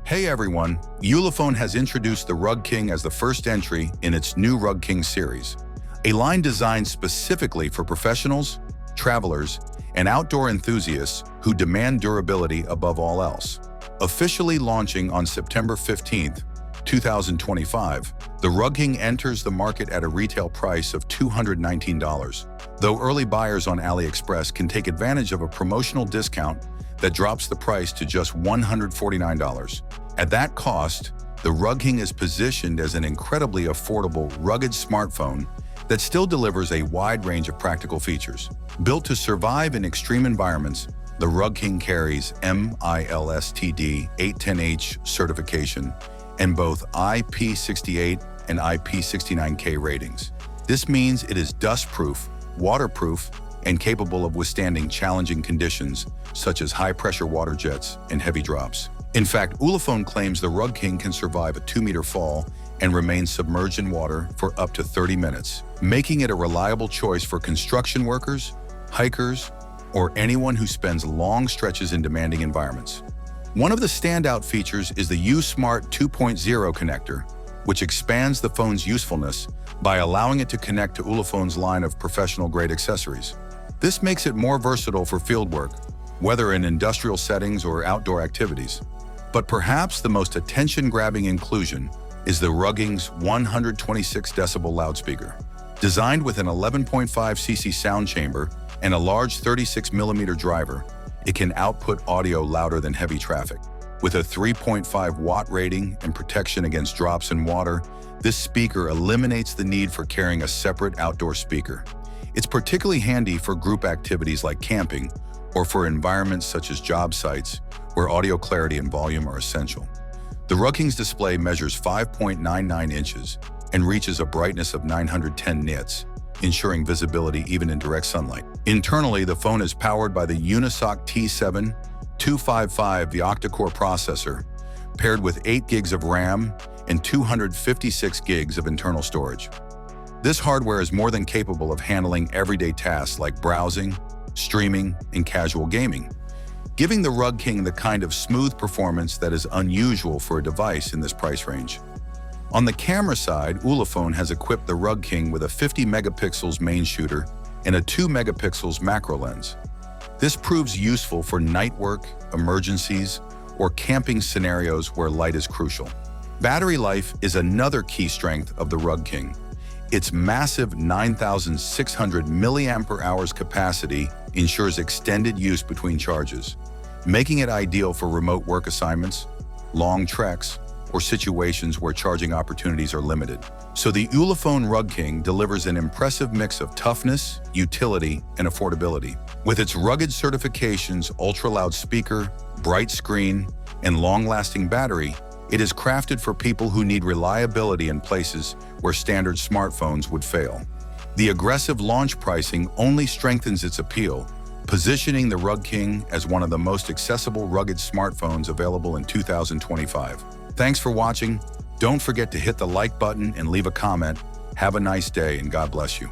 Hey everyone, Ulefone has introduced the RugKing as the first entry in its new RugKing series, a line designed specifically for professionals, travelers, and outdoor enthusiasts who demand durability above all else. Officially launching on September 15th, 2025, the RugKing enters the market at a retail price of $219, though early buyers on AliExpress can take advantage of a promotional discount that drops the price to just $149. At that cost, the RugKing is positioned as an incredibly affordable, rugged smartphone that still delivers a wide range of practical features. Built to survive in extreme environments, the RugKing carries MILSTD 810H certification and both IP68 and IP69K ratings. This means it is dust-proof, waterproof, and capable of withstanding challenging conditions such as high-pressure water jets and heavy drops. In fact, Ulefone claims the RugKing can survive a 2-meter fall and remain submerged in water for up to 30 minutes, making it a reliable choice for construction workers, hikers, or anyone who spends long stretches in demanding environments. One of the standout features is the U-Smart 2.0 connector, which expands the phone's usefulness by allowing it to connect to Ulefone's line of professional-grade accessories. This makes it more versatile for fieldwork, whether in industrial settings or outdoor activities. But perhaps the most attention-grabbing inclusion is the RugKing's 126 decibel loudspeaker. Designed with an 11.5cc sound chamber and a large 36mm driver, it can output audio louder than heavy traffic. With a 3.5 watt rating and protection against drops in water, this speaker eliminates the need for carrying a separate outdoor speaker. It's particularly handy for group activities like camping or for environments such as job sites where audio clarity and volume are essential. The RugKing's display measures 5.99 inches and reaches a brightness of 910 nits, ensuring visibility even in direct sunlight. Internally, the phone is powered by the Unisoc T7 255 octa-core processor, paired with 8 gigs of RAM and 256 gigs of internal storage. This hardware is more than capable of handling everyday tasks like browsing, streaming, and casual gaming, giving the RugKing the kind of smooth performance that is unusual for a device in this price range. On the camera side, Ulefone has equipped the RugKing with a 50 megapixels main shooter and a 2 megapixels macro lens. This proves useful for night work, emergencies, or camping scenarios where light is crucial. Battery life is another key strength of the RugKing. Its massive 9,600 mAh capacity ensures extended use between charges, making it ideal for remote work assignments, long treks, or situations where charging opportunities are limited. So the Ulefone RugKing delivers an impressive mix of toughness, utility, and affordability. With its rugged certifications, ultra-loud speaker, bright screen, and long-lasting battery, it is crafted for people who need reliability in places where standard smartphones would fail. The aggressive launch pricing only strengthens its appeal, positioning the RugKing as one of the most accessible rugged smartphones available in 2025. Thanks for watching. Don't forget to hit the like button and leave a comment. Have a nice day and God bless you.